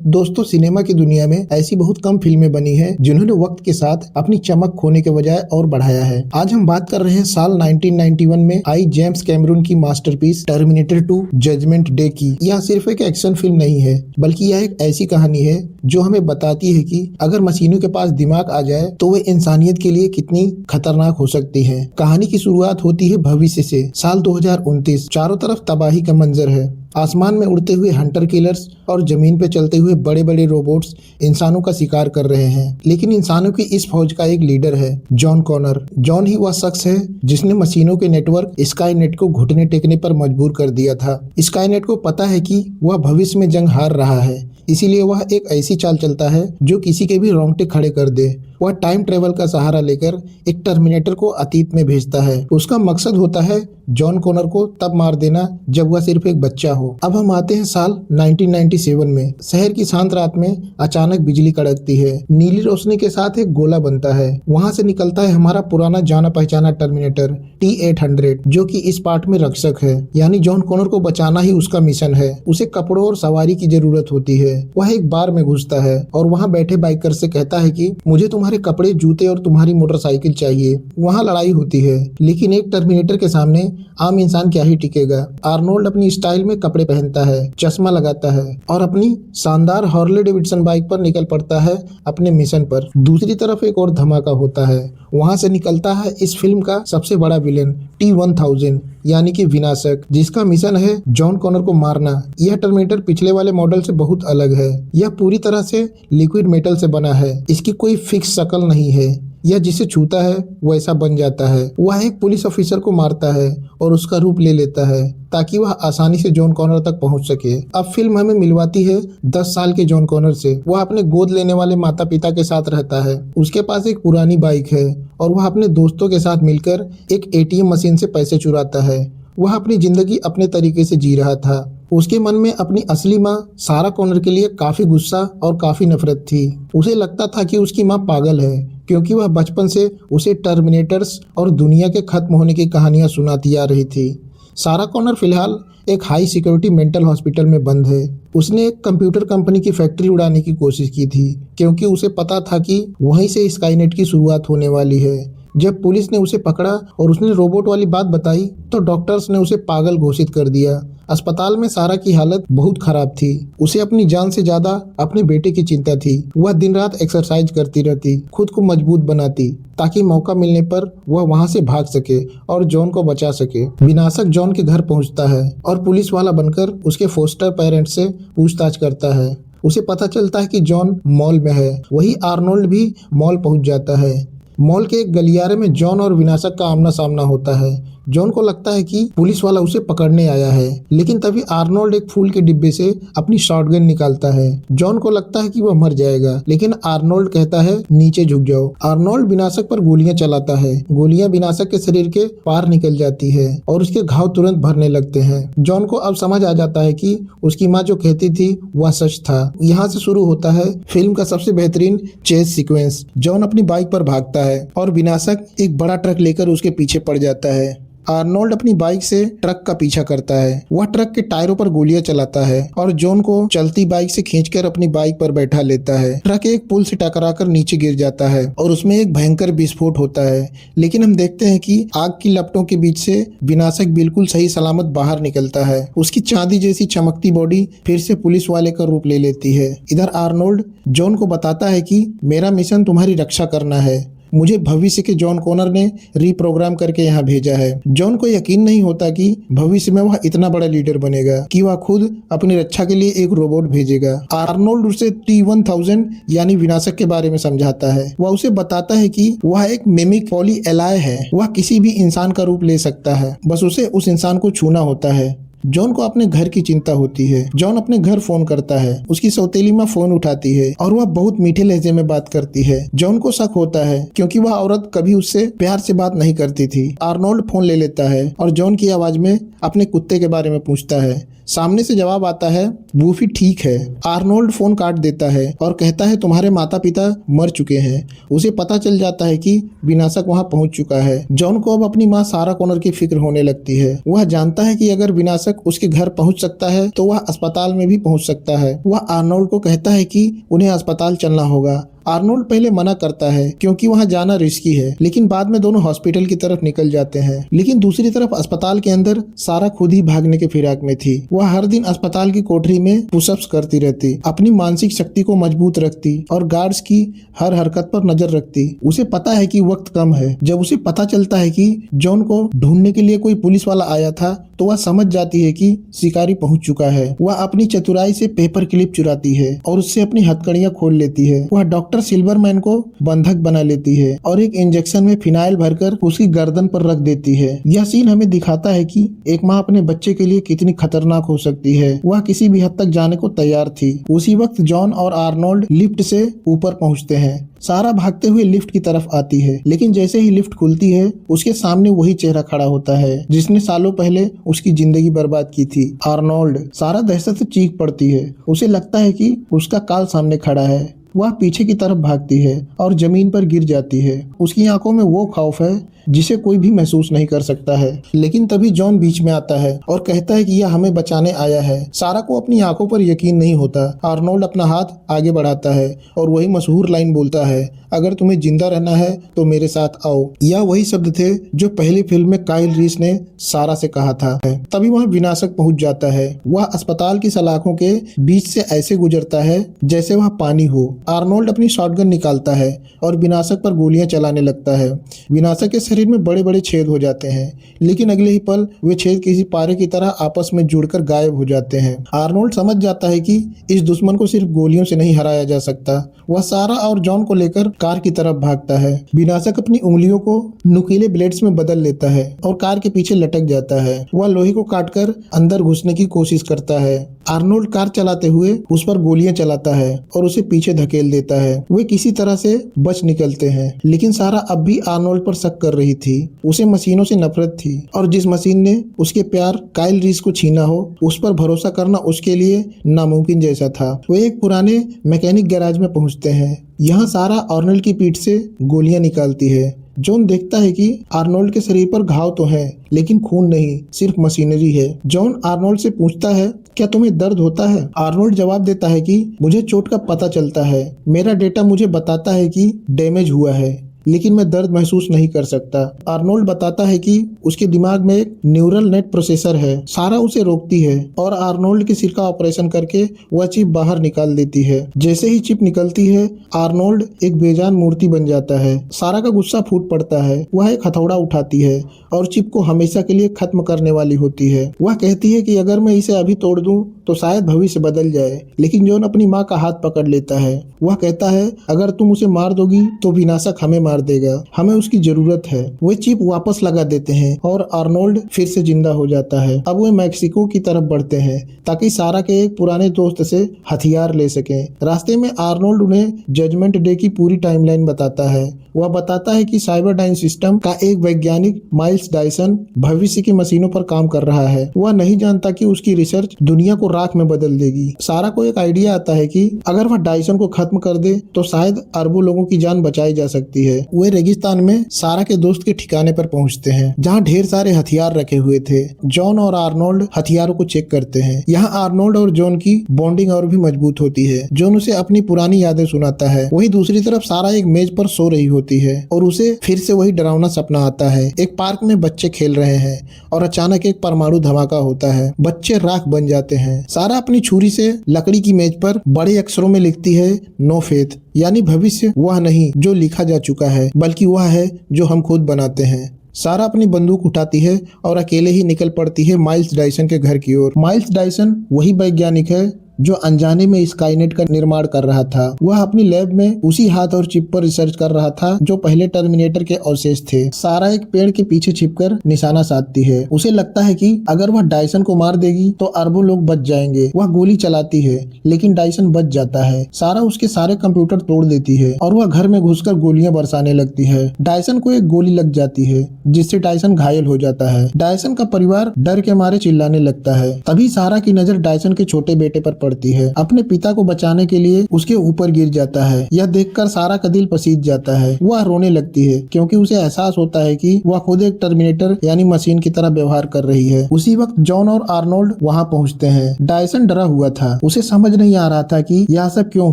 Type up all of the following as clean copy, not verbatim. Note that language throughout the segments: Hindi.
दोस्तों, सिनेमा की दुनिया में ऐसी बहुत कम फिल्में बनी हैं जिन्होंने वक्त के साथ अपनी चमक खोने के बजाय और बढ़ाया है। आज हम बात कर रहे हैं साल 1991 में आई जेम्स कैमरून की मास्टरपीस टर्मिनेटर 2 जजमेंट डे की। यह सिर्फ एक एक्शन फिल्म नहीं है, बल्कि यह एक ऐसी कहानी है जो हमें बताती है कि अगर मशीनों के पास दिमाग आ जाए तो वे इंसानियत के लिए कितनी खतरनाक हो सकती है। कहानी की शुरुआत होती है भविष्य से। साल 2029, चारों तरफ तबाही का मंजर है। आसमान में उड़ते हुए हंटर किलर्स और जमीन पे चलते हुए बड़े बड़े रोबोट्स इंसानों का शिकार कर रहे हैं। लेकिन इंसानों की इस फौज का एक लीडर है, जॉन कॉनर। जॉन ही वह शख्स है जिसने मशीनों के नेटवर्क स्काईनेट को घुटने टेकने पर मजबूर कर दिया था। स्काईनेट को पता है कि वह भविष्य में जंग हार रहा है, इसीलिए वह एक ऐसी चाल चलता है जो किसी के भी रोंगटे खड़े कर दे। वह टाइम ट्रेवल का सहारा लेकर एक टर्मिनेटर को अतीत में भेजता है। उसका मकसद होता है जॉन कॉनर को तब मार देना जब वह सिर्फ एक बच्चा हो। अब हम आते हैं साल 1997 में। शहर की शांत रात में अचानक बिजली कड़कती है। नीली रोशनी के साथ एक गोला बनता है। वहां से निकलता है हमारा पुराना जाना पहचाना टर्मिनेटर T-800, जो कि इस पार्ट में रक्षक है। यानी जॉन कॉनर को बचाना ही उसका मिशन है। उसे कपड़ों और सवारी की जरूरत होती है। वह एक बार में घुसता है और वहाँ बैठे बाइकर से कहता है कि मुझे तुम्हारे कपड़े, जूते और तुम्हारी मोटरसाइकिल चाहिए। वहाँ लड़ाई होती है, लेकिन एक टर्मिनेटर के सामने आम इंसान क्या ही टिकेगा। आर्नोल्ड अपनी स्टाइल में कपड़े पहनता है, चश्मा लगाता है और अपनी शानदार हार्ले डेविडसन बाइक पर निकल पड़ता है अपने मिशन पर। दूसरी तरफ एक और धमाका होता है। वहां से निकलता है इस फिल्म का सबसे बड़ा विलेन T-1000, यानी कि विनाशक, जिसका मिशन है जॉन कॉनर को मारना। यह टर्मिनेटर पिछले वाले मॉडल से बहुत अलग है। यह पूरी तरह से लिक्विड मेटल से बना है। इसकी कोई फिक्स शक्ल नहीं है। यह जिसे छूता है वैसा बन जाता है। वह एक पुलिस ऑफिसर को मारता है और उसका रूप ले लेता है ताकि वह आसानी से जॉन कॉनर तक पहुंच सके। अब फिल्म हमें मिलवाती है 10 साल के जॉन कॉनर से। वह अपने गोद लेने वाले माता पिता के साथ रहता है। उसके पास एक पुरानी बाइक है और वह अपने दोस्तों के साथ मिलकर एक ATM मशीन से पैसे चुराता है। वह अपनी जिंदगी अपने तरीके से जी रहा था। उसके मन में अपनी असली माँ सारा कॉनर के लिए काफी गुस्सा और काफी नफरत थी। उसे लगता था कि उसकी माँ पागल है, क्योंकि वह बचपन से उसे टर्मिनेटर्स और दुनिया के खत्म होने की कहानियां सुनाती आ रही थी। सारा कॉनर फिलहाल एक हाई सिक्योरिटी मेंटल हॉस्पिटल में बंद है। उसने एक कंप्यूटर कंपनी की फैक्ट्री उड़ाने की कोशिश की थी, क्योंकि उसे पता था कि वहीं से स्काईनेट की शुरुआत होने वाली है। जब पुलिस ने उसे पकड़ा और उसने रोबोट वाली बात बताई तो डॉक्टर्स ने उसे पागल घोषित कर दिया। अस्पताल में सारा की हालत बहुत खराब थी। उसे अपनी जान से ज्यादा अपने बेटे की चिंता थी। वह दिन रात एक्सरसाइज करती रहती, खुद को मजबूत बनाती, ताकि मौका मिलने पर वह वहां से भाग सके और जॉन को बचा सके। विनाशक जॉन के घर पहुंचता है और पुलिस वाला बनकर उसके फोस्टर पेरेंट्स से पूछताछ करता है। उसे पता चलता है कि जॉन मॉल में है। वही आर्नोल्ड भी मॉल पहुंच जाता है। मॉल के एक गलियारे में जॉन और विनाशक का आमना सामना होता है। जॉन को लगता है कि पुलिस वाला उसे पकड़ने आया है, लेकिन तभी आर्नोल्ड एक फूल के डिब्बे से अपनी शॉटगन निकालता है। जॉन को लगता है कि वह मर जाएगा, लेकिन आर्नोल्ड कहता है नीचे झुक जाओ। आर्नोल्ड विनाशक पर गोलियां चलाता है। गोलियां विनाशक के शरीर के पार निकल जाती है और उसके घाव तुरंत भरने लगते हैं। जॉन को अब समझ आ जाता है कि उसकी माँ जो कहती थी वह सच था। यहाँ से शुरू होता है फिल्म का सबसे बेहतरीन चेस सीक्वेंस। जॉन अपनी बाइक पर भागता है और विनाशक एक बड़ा ट्रक लेकर उसके पीछे पड़ जाता है। आर्नोल्ड अपनी बाइक से ट्रक का पीछा करता है। वह ट्रक के टायरों पर गोलियां चलाता है और जॉन को चलती बाइक से खींचकर अपनी बाइक पर बैठा लेता है। ट्रक एक पुल से टकराकर नीचे गिर जाता है और उसमें एक भयंकर विस्फोट होता है। लेकिन हम देखते हैं कि आग की लपटों के बीच से विनाशक बिल्कुल सही सलामत बाहर निकलता है। उसकी चांदी जैसी चमकती बॉडी फिर से पुलिस वाले का रूप ले लेती है। इधर आर्नोल्ड जॉन को बताता है कि मेरा मिशन तुम्हारी रक्षा करना है। मुझे भविष्य के जॉन कॉनर ने रीप्रोग्राम करके यहाँ भेजा है। जॉन को यकीन नहीं होता कि भविष्य में वह इतना बड़ा लीडर बनेगा कि वह खुद अपनी रक्षा के लिए एक रोबोट भेजेगा। आर्नोल्ड उसे T-1000 यानी विनाशक के बारे में समझाता है। वह उसे बताता है कि वह एक मिमिक पॉली एलाय है। वह किसी भी इंसान का रूप ले सकता है, बस उसे उस इंसान को छूना होता है। जॉन को अपने घर की चिंता होती है। जॉन अपने घर फोन करता है। उसकी सौतेली माँ फोन उठाती है और वह बहुत मीठे लहजे में बात करती है। जॉन को शक होता है, क्योंकि वह औरत कभी उससे प्यार से बात नहीं करती थी। आर्नोल्ड फोन ले लेता है और जॉन की आवाज में अपने कुत्ते के बारे में पूछता है। सामने से जवाब आता है, वूफी ठीक है। आर्नोल्ड फोन काट देता है और कहता है तुम्हारे माता पिता मर चुके हैं। उसे पता चल जाता है कि विनाशक वहां पहुंच चुका है। जॉन को अब अपनी मां सारा कॉनर की फिक्र होने लगती है। वह जानता है कि अगर विनाशक उसके घर पहुंच सकता है तो वह अस्पताल में भी पहुंच सकता है। वह आर्नोल्ड को कहता है कि उन्हें अस्पताल चलना होगा। आर्नोल्ड पहले मना करता है क्योंकि वहां जाना रिस्की है, लेकिन बाद में दोनों हॉस्पिटल की तरफ निकल जाते हैं। लेकिन दूसरी तरफ अस्पताल के अंदर सारा खुद ही भागने के फिराक में थी। वह हर दिन अस्पताल की कोठरी में पुशअप्स करती रहती, अपनी मानसिक शक्ति को मजबूत रखती और गार्ड्स की हर हरकत पर नजर रखती। उसे पता है कि वक्त कम है। जब उसे पता चलता है कि जॉन को ढूंढने के लिए कोई पुलिस वाला आया था तो वह समझ जाती है कि शिकारी पहुंच चुका है। वह अपनी चतुराई से पेपर क्लिप चुराती है और उससे अपनी हथकड़ियां खोल लेती है। वह डॉक्टर सिल्वरमैन को बंधक बना लेती है और एक इंजेक्शन में फिनाइल भरकर उसकी गर्दन पर रख देती है। यह सीन हमें दिखाता है कि एक माँ अपने बच्चे के लिए कितनी खतरनाक हो सकती है। वह किसी भी हद तक जाने को तैयार थी। उसी वक्त जॉन और आर्नोल्ड लिफ्ट से ऊपर पहुंचते हैं। सारा भागते हुए लिफ्ट की तरफ आती है, लेकिन जैसे ही लिफ्ट खुलती है उसके सामने वही चेहरा खड़ा होता है जिसने सालों पहले उसकी जिंदगी बर्बाद की थी, आर्नोल्ड। सारा दहशत से चीख पड़ती है। उसे लगता है कि उसका काल सामने खड़ा है। वह पीछे की तरफ भागती है और जमीन पर गिर जाती है। उसकी आंखों में वो खौफ है जिसे कोई भी महसूस नहीं कर सकता है। लेकिन तभी जॉन बीच में आता है और कहता है कि यह हमें बचाने आया है। सारा को अपनी आंखों पर यकीन नहीं होता। आर्नोल्ड अपना हाथ आगे बढ़ाता है और वही मशहूर लाइन बोलता है, अगर तुम्हें जिंदा रहना है तो मेरे साथ आओ। यह वही शब्द थे जो पहली फिल्म में काइल रीस ने सारा से कहा था। तभी वह विनाशक पहुंच जाता है। वह अस्पताल की सलाखों के बीच से ऐसे गुजरता है जैसे वह पानी हो। आर्नोल्ड अपनी शॉटगन निकालता है और विनाशक पर गोलियां चलाने लगता है। विनाशक के शरीर में बड़े बड़े छेद हो जाते हैं, लेकिन अगले ही पल वे छेद किसी पारे की तरह आपस में जुड़कर गायब हो जाते हैं। आर्नोल्ड समझ जाता है कि इस दुश्मन को सिर्फ गोलियों से नहीं हराया जा सकता। वह सारा और जॉन को लेकर कार की तरफ भागता है। विनाशक अपनी उंगलियों को नुकीले ब्लेड्स में बदल लेता है और कार के पीछे लटक जाता है। वह लोहे को काटकर अंदर घुसने की कोशिश करता है। आर्नोल्ड कार चलाते हुए उस पर गोलियां चलाता है और उसे पीछे धकेल देता है। वे किसी तरह से बच निकलते हैं, लेकिन सारा अब भी आर्नोल्ड पर शक कर रही थी। उसे मशीनों से नफरत थी और जिस मशीन ने उसके प्यार काइल रीस को छीना हो उस पर भरोसा करना उसके लिए नामुमकिन जैसा था। वे एक पुराने मैकेनिक गैराज में पहुंचते हैं। यहाँ सारा आर्नोल्ड की पीठ से गोलियां निकालती है। जॉन देखता है कि आर्नोल्ड के शरीर पर घाव तो है, लेकिन खून नहीं, सिर्फ मशीनरी है। जॉन आर्नोल्ड से पूछता है, क्या तुम्हें दर्द होता है? आर्नोल्ड जवाब देता है कि मुझे चोट का पता चलता है। मेरा डेटा मुझे बताता है कि डैमेज हुआ है, लेकिन मैं दर्द महसूस नहीं कर सकता। आर्नोल्ड बताता है कि उसके दिमाग में एक न्यूरल नेट प्रोसेसर है। सारा उसे रोकती है और आर्नोल्ड के सिर का ऑपरेशन करके वह चिप बाहर निकाल देती है। जैसे ही चिप निकलती है, आर्नोल्ड एक बेजान मूर्ति बन जाता है। सारा का गुस्सा फूट पड़ता है। वह एक हथौड़ा उठाती है और चिप को हमेशा के लिए खत्म करने वाली होती है। वह कहती है कि अगर मैं इसे अभी तोड़ दूं तो शायद भविष्य बदल जाए, लेकिन जॉन अपनी माँ का हाथ पकड़ लेता है। वह कहता है, अगर तुम उसे मार दोगी तो विनाशक हमें मार देगा, हमें उसकी जरूरत है। वे चिप वापस लगा देते हैं और आर्नोल्ड फिर से जिंदा हो जाता है। अब वे मैक्सिको की तरफ बढ़ते हैं ताकि सारा के एक पुराने दोस्त से हथियार ले सकें। रास्ते में आर्नोल्ड उन्हें जजमेंट डे की पूरी टाइमलाइन बताता है। वह बताता है कि साइबरडाइन सिस्टम का एक वैज्ञानिक माइल्स डायसन भविष्य की मशीनों पर काम कर रहा है। वह नहीं जानता कि उसकी रिसर्च दुनिया को राख में बदल देगी। सारा को एक आइडिया आता है कि अगर वह डायसन को खत्म कर दे तो शायद अरबों लोगों की जान बचाई जा सकती है। वे रेगिस्तान में सारा के दोस्त के ठिकाने पर पहुंचते हैं, जहां ढेर सारे हथियार रखे हुए थे। जॉन और आर्नोल्ड हथियारों को चेक करते हैं। यहाँ आर्नोल्ड और जॉन की बॉन्डिंग और भी मजबूत होती है। जॉन उसे अपनी पुरानी यादें सुनाता है। वही दूसरी तरफ सारा एक मेज पर सो रही होती है और उसे फिर से वही डरावना सपना आता है। एक पार्क में बच्चे खेल रहे हैं और अचानक एक परमाणु धमाका होता है। बच्चे राख बन जाते हैं। सारा अपनी छुरी से लकड़ी की मेज पर बड़े अक्षरों में लिखती है, नो फेथ, यानी भविष्य वह नहीं जो लिखा जा चुका है, बल्कि वह है जो हम खुद बनाते हैं। सारा अपनी बंदूक उठाती है और अकेले ही निकल पड़ती है माइल्स डायसन के घर की ओर। माइल्स डायसन वही वैज्ञानिक है जो अनजाने में स्काईनेट का निर्माण कर रहा था। वह अपनी लैब में उसी हाथ और चिप पर रिसर्च कर रहा था जो पहले टर्मिनेटर के अवशेष थे। सारा एक पेड़ के पीछे छिपकर निशाना साधती है। उसे लगता है कि अगर वह डायसन को मार देगी तो अरबों लोग बच जाएंगे। वह गोली चलाती है लेकिन डायसन बच जाता है। सारा उसके सारे कंप्यूटर तोड़ देती है और वह घर में घुसकर गोलियां बरसाने लगती है। डायसन को एक गोली लग जाती है जिससे डायसन घायल हो जाता है। डायसन का परिवार डर के मारे चिल्लाने लगता है। तभी सारा की नजर डायसन के छोटे बेटे पर पड़ती है। अपने पिता को बचाने के लिए उसके ऊपर गिर जाता है। यह देखकर सारा का दिल पसीज जाता है। वह रोने लगती है क्योंकि उसे एहसास होता है कि वह खुद एक टर्मिनेटर यानी मशीन की तरह व्यवहार कर रही है। उसी वक्त जॉन और आर्नोल्ड वहां पहुंचते हैं। डायसन डरा हुआ था। उसे समझ नहीं आ रहा था कि यह सब क्यों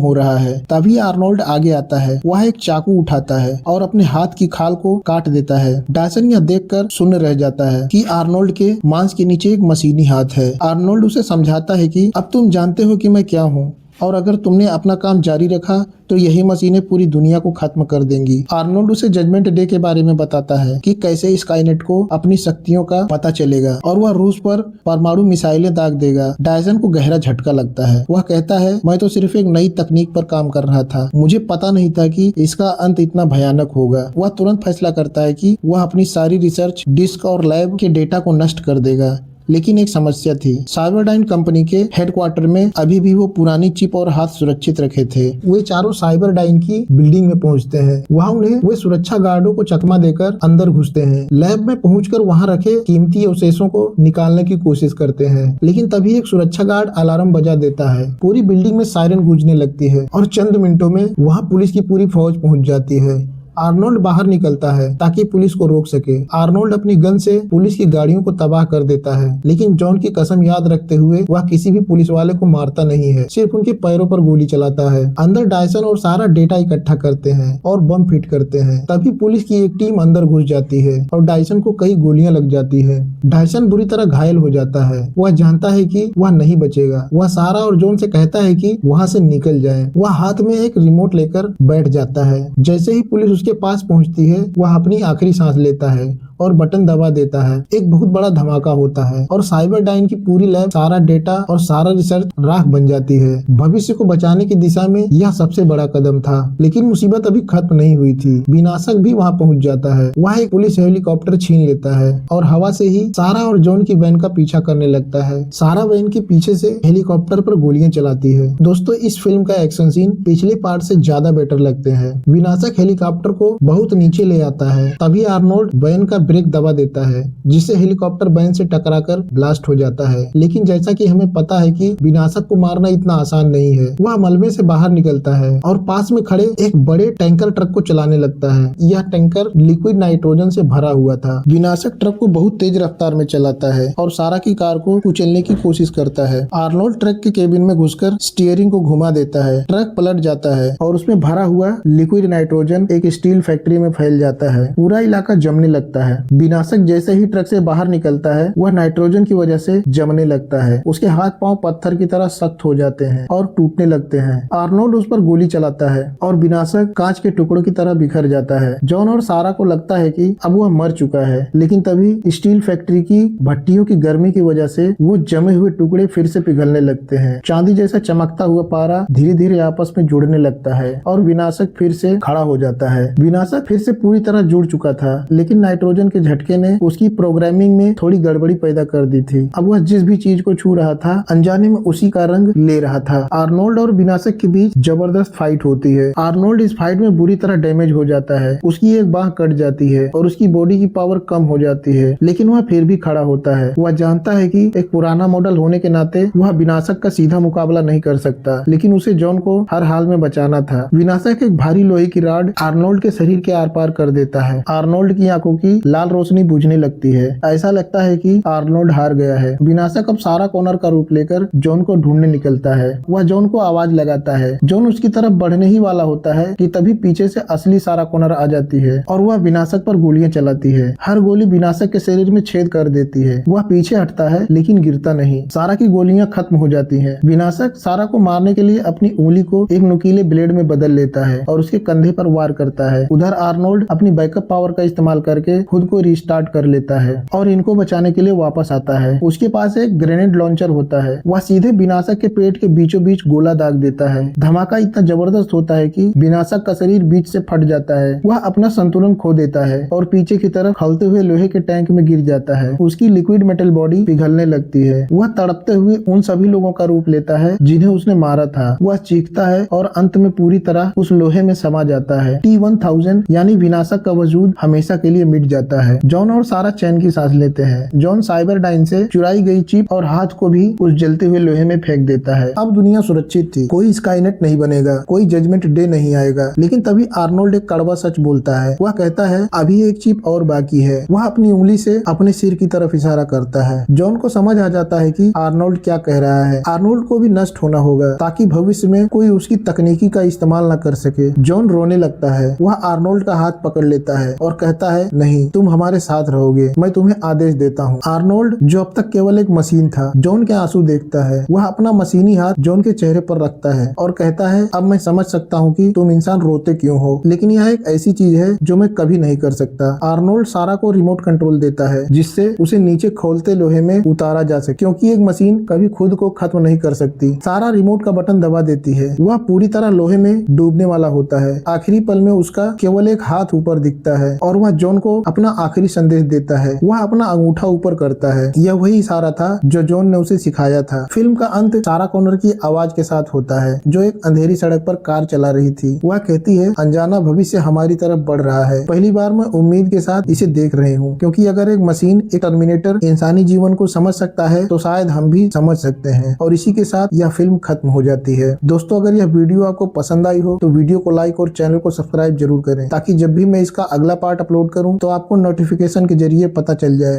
हो रहा है। तभी आर्नोल्ड आगे आता है। वह एक चाकू उठाता है और अपने हाथ की खाल को काट देता है। डायसन यह देखकर शून्य रह जाता है कि आर्नोल्ड के मांस के नीचे एक मशीनी हाथ है। आर्नोल्ड उसे समझाता है कि अब तुम जानते हो कि मैं क्या हूँ और अगर तुमने अपना काम जारी रखा तो यही मशीनें पूरी दुनिया को खत्म कर देंगी। आर्नोल्ड उसे जजमेंट डे के बारे में बताता है कि कैसे स्काईनेट को अपनी शक्तियों का पता चलेगा और वह रूस पर परमाणु मिसाइलें दाग देगा। डायसन को गहरा झटका लगता है। वह कहता है, मैं तो सिर्फ एक नई तकनीक पर काम कर रहा था, मुझे पता नहीं था कि इसका अंत इतना भयानक होगा। वह तुरंत फैसला करता है कि वह अपनी सारी रिसर्च डिस्क और लैब के डेटा को नष्ट कर देगा। लेकिन एक समस्या थी। साइबरडाइन कंपनी के हेडक्वार्टर में अभी भी वो पुरानी चिप और हाथ सुरक्षित रखे थे। वे चारों साइबरडाइन की बिल्डिंग में पहुंचते हैं। वहां उन्हें वे सुरक्षा गार्डों को चकमा देकर अंदर घुसते हैं। लैब में पहुंचकर वहां रखे कीमती अवशेषों को निकालने की कोशिश करते हैं, लेकिन तभी एक सुरक्षा गार्ड अलार्म बजा देता है। पूरी बिल्डिंग में सायरन गूंजने लगती है और चंद मिनटों में वहाँ पुलिस की पूरी फौज पहुँच जाती है। आर्नोल्ड बाहर निकलता है ताकि पुलिस को रोक सके। आर्नोल्ड अपनी गन से पुलिस की गाड़ियों को तबाह कर देता है, लेकिन जॉन की कसम याद रखते हुए वह किसी भी पुलिस वाले को मारता नहीं है, सिर्फ उनके पैरों पर गोली चलाता है। अंदर डायसन और सारा डेटा इकट्ठा करते हैं और बम फिट करते हैं। तभी पुलिस की एक टीम अंदर घुस जाती है और डायसन को कई गोलियां लग जाती है। डायसन बुरी तरह घायल हो जाता है। वह जानता है कि वह नहीं बचेगा। वह सारा और जॉन से कहता है कि वहाँ से निकल जाए। वह हाथ में एक रिमोट लेकर बैठ जाता है। जैसे ही पुलिस के पास पहुंचती है, वह अपनी आखिरी सांस लेता है और बटन दबा देता है। एक बहुत बड़ा धमाका होता है और साइबरडाइन की पूरी लैब, सारा डेटा और सारा रिसर्च राख बन जाती है। भविष्य को बचाने की दिशा में यह सबसे बड़ा कदम था, लेकिन मुसीबत अभी खत्म नहीं हुई थी। विनाशक भी वहां पहुंच जाता है। वह एक पुलिस हेलीकॉप्टर छीन लेता है और हवा से ही सारा और जॉन की वैन का पीछा करने लगता है। सारा वैन के पीछे से हेलीकॉप्टर पर गोलियां चलाती है। दोस्तों, इस फिल्म का एक्शन सीन पिछले पार्ट से ज्यादा बेटर लगते हैं। विनाशक हेलीकॉप्टर को बहुत नीचे ले आता है। तभी आर्नोल्ड वैन का ब्रेक दबा देता है, जिससे हेलीकॉप्टर वैन से टकराकर ब्लास्ट हो जाता है। लेकिन जैसा कि हमें पता है कि विनाशक को मारना इतना आसान नहीं है। वह मलबे से बाहर निकलता है और पास में खड़े एक बड़े टैंकर ट्रक को चलाने लगता है। यह टैंकर लिक्विड नाइट्रोजन से भरा हुआ था। विनाशक ट्रक को बहुत तेज रफ्तार में चलाता है और सारा की कार को कुचलने की कोशिश करता है। आर्नोल्ड ट्रक के केबिन में घुसकर स्टीयरिंग को घुमा देता है। ट्रक पलट जाता है और उसमें भरा हुआ लिक्विड नाइट्रोजन एक स्टील फैक्ट्री में फैल जाता है। पूरा इलाका जमने लगता है। विनाशक जैसे ही ट्रक से बाहर निकलता है, वह नाइट्रोजन की वजह से जमने लगता है। उसके हाथ पांव पत्थर की तरह सख्त हो जाते हैं और टूटने लगते हैं। आर्नोल्ड उस पर गोली चलाता है और विनाशक कांच के टुकड़ों की तरह बिखर जाता है। जॉन और सारा को लगता है कि अब वह मर चुका है, लेकिन तभी स्टील फैक्ट्री की भट्टियों की गर्मी की वजह से वो जमे हुए टुकड़े फिर से पिघलने लगते हैं। चांदी जैसा चमकता हुआ पारा धीरे धीरे आपस में जुड़ने लगता है और विनाशक फिर से खड़ा हो जाता है। विनाशक फिर से पूरी तरह जुड़ चुका था, लेकिन नाइट्रोजन के झटके ने उसकी प्रोग्रामिंग में थोड़ी गड़बड़ी पैदा कर दी थी। अब वह जिस भी चीज को छू रहा था, अनजाने में उसी का रंग ले रहा था। आर्नोल्ड और विनाशक के बीच जबरदस्त फाइट होती है। आर्नोल्ड इस फाइट में बुरी तरह डैमेज हो जाता है। उसकी एक बांह कट जाती है और उसकी बॉडी की पावर कम हो जाती है, लेकिन वह फिर भी खड़ा होता है। वह जानता है कि एक पुराना मॉडल होने के नाते वह विनाशक का सीधा मुकाबला नहीं कर सकता, लेकिन उसे जॉन को हर हाल में बचाना था। विनाशक एक भारी लोहे की रॉड आर्नोल्ड के शरीर के आर पार कर देता है। आर्नोल्ड की आंखों की लाल रोशनी बुझने लगती है। ऐसा लगता है कि आर्नोल्ड हार गया है। विनाशक अब सारा कॉनर का रूप लेकर जॉन को ढूंढने निकलता है। वह जॉन को आवाज लगाता है। जॉन उसकी तरफ बढ़ने ही वाला होता है कि तभी पीछे से असली सारा कॉनर आ जाती है और वह विनाशक पर गोलियां चलाती है। हर गोली विनाशक के शरीर में छेद कर देती है। वह पीछे हटता है लेकिन गिरता नहीं। सारा की गोलियां खत्म हो जाती हैं। विनाशक सारा को मारने के लिए अपनी उंगली को एक नुकीले ब्लेड में बदल लेता है और उसके कंधे पर वार करता है। उधर आर्नोल्ड अपनी बैकअप पावर का इस्तेमाल करके खुद खुद को रिस्टार्ट कर लेता है और इनको बचाने के लिए वापस आता है। उसके पास एक ग्रेनेड लॉन्चर होता है। वह सीधे विनाशक के पेट के बीचों बीच गोला दाग देता है। धमाका इतना जबरदस्त होता है कि विनाशक का शरीर बीच से फट जाता है। वह अपना संतुलन खो देता है और पीछे की तरफ खलते हुए लोहे के टैंक में गिर जाता है। उसकी लिक्विड मेटल बॉडी पिघलने लगती है। वह तड़पते हुए उन सभी लोगों का रूप लेता है जिन्हें उसने मारा था। वह चीखता है और अंत में पूरी तरह उस लोहे में समा जाता है। T-1000 यानी विनाशक का वजूद हमेशा के लिए मिट जाता है। जॉन और सारा चैन की सांस लेते हैं। जॉन साइबरडाइन से चुराई गई चिप और हाथ को भी उस जलते हुए लोहे में फेंक देता है। अब दुनिया सुरक्षित थी। कोई स्काईनेट नहीं बनेगा, कोई जजमेंट डे नहीं आएगा। लेकिन तभी आर्नोल्ड एक कड़वा सच बोलता है। वह कहता है अभी एक चिप और बाकी है। वह अपनी उंगली से अपने सिर की तरफ इशारा करता है। जॉन को समझ आ जाता है कि आर्नोल्ड क्या कह रहा है। आर्नोल्ड को भी नष्ट होना होगा ताकि भविष्य में कोई उसकी तकनीकी का इस्तेमाल न कर सके। जॉन रोने लगता है। वह आर्नोल्ड का हाथ पकड़ लेता है और कहता है नहीं, तुम हमारे साथ रहोगे, मैं तुम्हें आदेश देता हूँ। आर्नोल्ड जो अब तक केवल एक मशीन था, जॉन के आंसू देखता है। वह अपना मशीनी हाथ जॉन के चेहरे पर रखता है और कहता है अब मैं समझ सकता हूँ कि तुम इंसान रोते क्यों हो, लेकिन यह एक ऐसी चीज है जो मैं कभी नहीं कर सकता। आर्नोल्ड सारा को रिमोट कंट्रोल देता है जिससे उसे नीचे खोलते लोहे में उतारा जा सके, क्योंकि एक मशीन कभी खुद को खत्म नहीं कर सकती। सारा रिमोट का बटन दबा देती है। वह पूरी तरह लोहे में डूबने वाला होता है। आखिरी पल में उसका केवल एक हाथ ऊपर दिखता है और वह जॉन को अपना आखिरी संदेश देता है। वह अपना अंगूठा ऊपर करता है। यह वही इशारा था जो जॉन ने उसे सिखाया था। फिल्म का अंत सारा कॉनर की आवाज के साथ होता है जो एक अंधेरी सड़क पर कार चला रही थी। वह कहती है अनजाना भविष्य हमारी तरफ बढ़ रहा है। पहली बार मैं उम्मीद के साथ इसे देख रही हूँ, क्योंकि अगर एक मशीन, एक टर्मिनेटर इंसानी जीवन को समझ सकता है तो शायद हम भी समझ सकते हैं। और इसी के साथ यह फिल्म खत्म हो जाती है। दोस्तों, अगर यह वीडियो आपको पसंद आई हो तो वीडियो को लाइक और चैनल को सब्सक्राइब जरूर करें, ताकि जब भी मैं इसका अगला पार्ट अपलोड करूं तो आपको नोटिफिकेशन के जरिए पता चल जाए।